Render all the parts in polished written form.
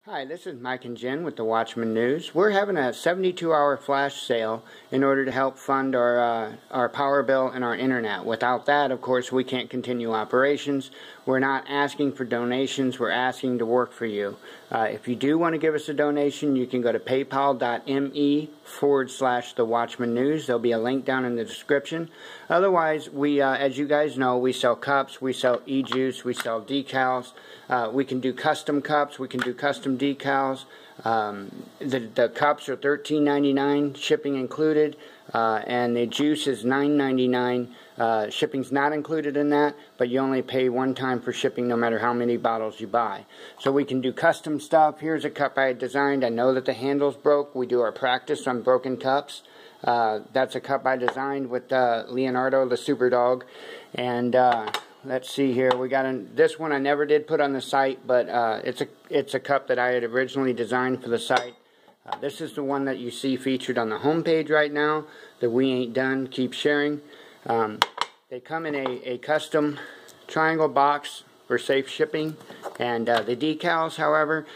Hi, this is Mike and Jen with the Watchman News. We're having a 72-hour flash sale in order to help fund our power bill and our internet. Without that, of course, we can't continue operations. We're not asking for donations. We're asking to work for you. If you do want to give us a donation, you can go to paypal.me/The Watchman News. There'll be a link down in the description. Otherwise, we, as you guys know, we sell cups, we sell e-juice, we sell decals. We can do custom cups, we can do custom decals. The cups are $13.99, shipping included, and the juice is $9.99. Shipping's not included in that, but you only pay one time for shipping no matter how many bottles you buy. So we can do custom stuff. Here's a cup I had designed. I know that the handle's broke. We do our practice on broken cups. That's a cup I designed with Leonardo, the super dog. And let's see here. We got this one I never did put on the site, but it's a cup that I had originally designed for the site. This is the one that you see featured on the home page right now. The We Ain't Done, Keep Sharing. They come in a custom triangle box for safe shipping. And the decals, however,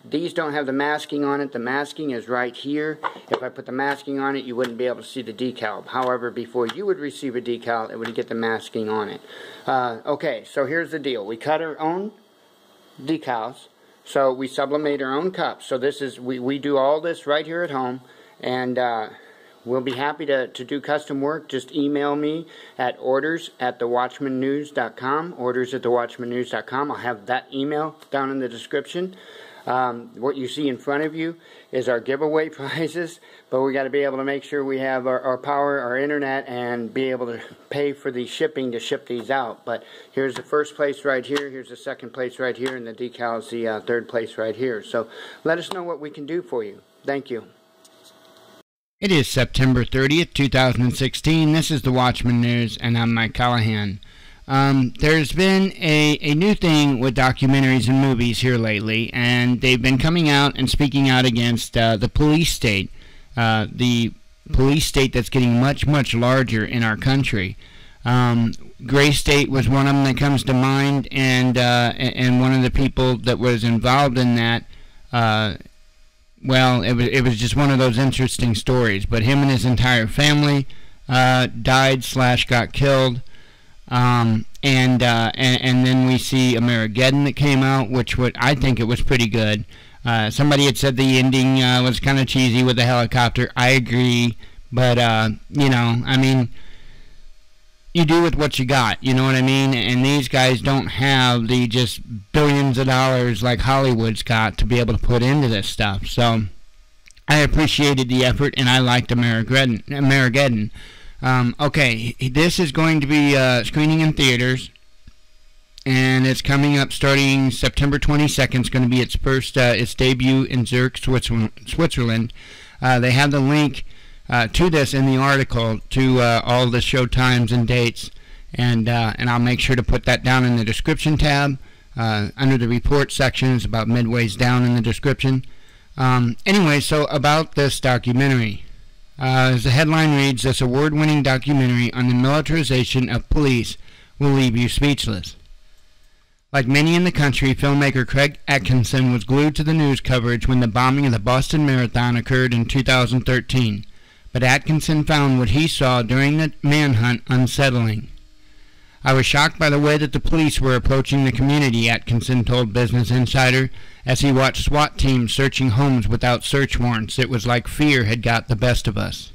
these don't have the masking on it. The masking is right here. If I put the masking on it, you wouldn't be able to see the decal. However, before you would receive a decal, it would get the masking on it. Okay, so here's the deal. We cut our own decals. So we sublimate our own cups. So this is, we do all this right here at home. And we'll be happy to do custom work. Just email me at orders@thewatchmannews.com, orders@thewatchmannews.com. I'll have that email down in the description. What you see in front of you is our giveaway prizes, but we got to be able to make sure we have our power, our internet, and be able to pay for the shipping to ship these out. But here's the first place right here, here's the second place right here, and the decal is the third place right here. So let us know what we can do for you. Thank you. It is September 30th, 2016. This is the Watchman News, and I'm Mike Callahan. There's been a new thing with documentaries and movies here lately, and they've been coming out and speaking out against the police state that's getting much, much larger in our country. Gray State was one of them that comes to mind, and one of the people that was involved in that, well, it was just one of those interesting stories. But him and his entire family died/got killed. And then we see Amerigeddon that came out, which I think it was pretty good. Somebody had said the ending was kind of cheesy with the helicopter. I agree, but you know, I mean, you do with what you got, you know what I mean? And these guys don't have the just billions of dollars like Hollywood's got to be able to put into this stuff. So I appreciated the effort, and I liked Amerigeddon. Okay, this is going to be screening in theaters, and it's coming up starting September 22nd. It's going to be its first, its debut in Zurich, Switzerland. They have the link to this in the article, to all the show times and dates, and I'll make sure to put that down in the description tab under the report section. It's about midways down in the description. Anyway, so about this documentary. As the headline reads, this award-winning documentary on the militarization of police will leave you speechless. Like many in the country, filmmaker Craig Atkinson was glued to the news coverage when the bombing of the Boston Marathon occurred in 2013. But Atkinson found what he saw during the manhunt unsettling. I was shocked by the way that the police were approaching the community, Atkinson told Business Insider, as he watched SWAT teams searching homes without search warrants. It was like fear had got the best of us.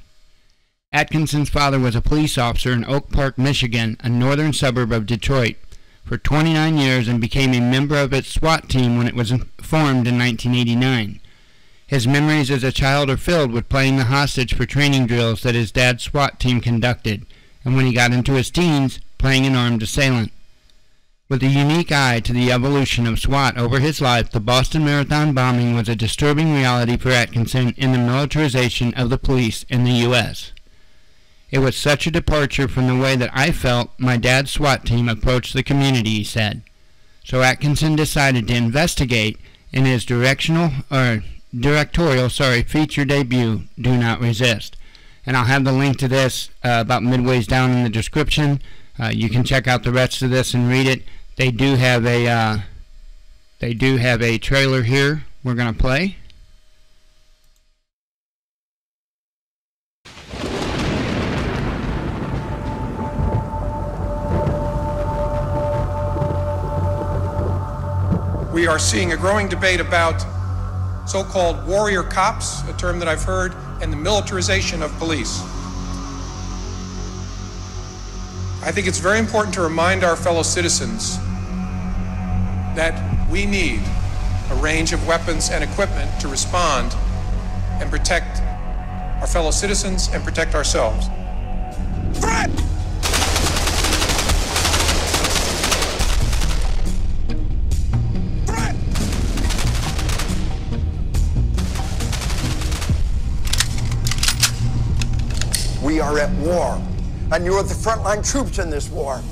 Atkinson's father was a police officer in Oak Park, Michigan, a northern suburb of Detroit, for 29 years and became a member of its SWAT team when it was formed in 1989. His memories as a child are filled with playing the hostage for training drills that his dad's SWAT team conducted, and when he got into his teens, playing an armed assailant. With a unique eye to the evolution of SWAT over his life, the Boston Marathon bombing was a disturbing reality for Atkinson in the militarization of the police in the U.S. It was such a departure from the way that I felt my dad's SWAT team approached the community, he said. So Atkinson decided to investigate in his directorial feature debut, Do Not Resist. And I'll have the link to this about midways down in the description. You can check out the rest of this and read it. They do have a trailer here we're going to play. We are seeing a growing debate about so-called warrior cops, a term that I've heard, and the militarization of police. I think it's very important to remind our fellow citizens that we need a range of weapons and equipment to respond and protect our fellow citizens and protect ourselves. Threat! We are at war, and you are the frontline troops in this war.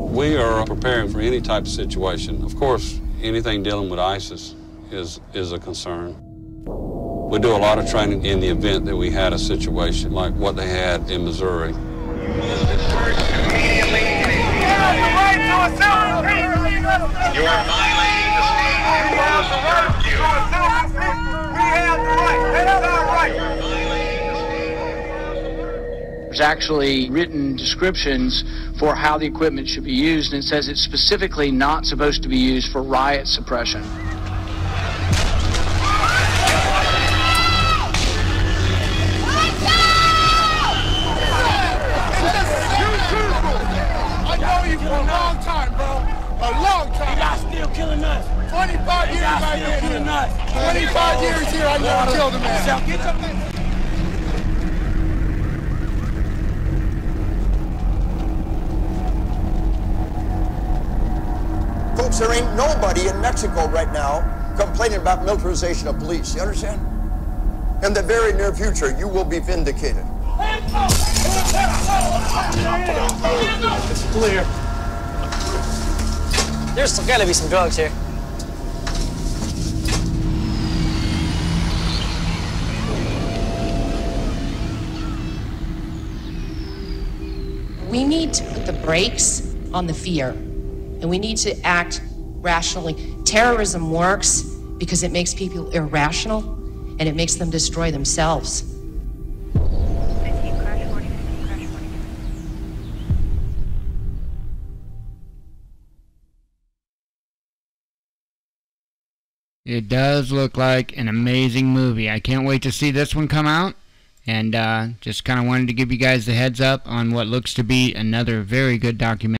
We are preparing for any type of situation. Of course, anything dealing with ISIS is a concern. We do a lot of training in the event that we had a situation like what they had in Missouri. You are violating the state laws of you. We have the right. That is our right. There's actually written descriptions for how the equipment should be used, and it says it's specifically not supposed to be used for riot suppression. I know you for a long time, bro. A long time. You guys still killing us. 25 years I've been here. 25 years here, I never killed a man. Folks, there ain't nobody in Mexico right now complaining about militarization of police. You understand? In the very near future, you will be vindicated. It's clear. There's still gotta be some drugs here. We need to put the brakes on the fear, and we need to act rationally. Terrorism works because it makes people irrational, and it makes them destroy themselves. It does look like an amazing movie. I can't wait to see this one come out. And just kind of wanted to give you guys the heads up on what looks to be another very good documentary.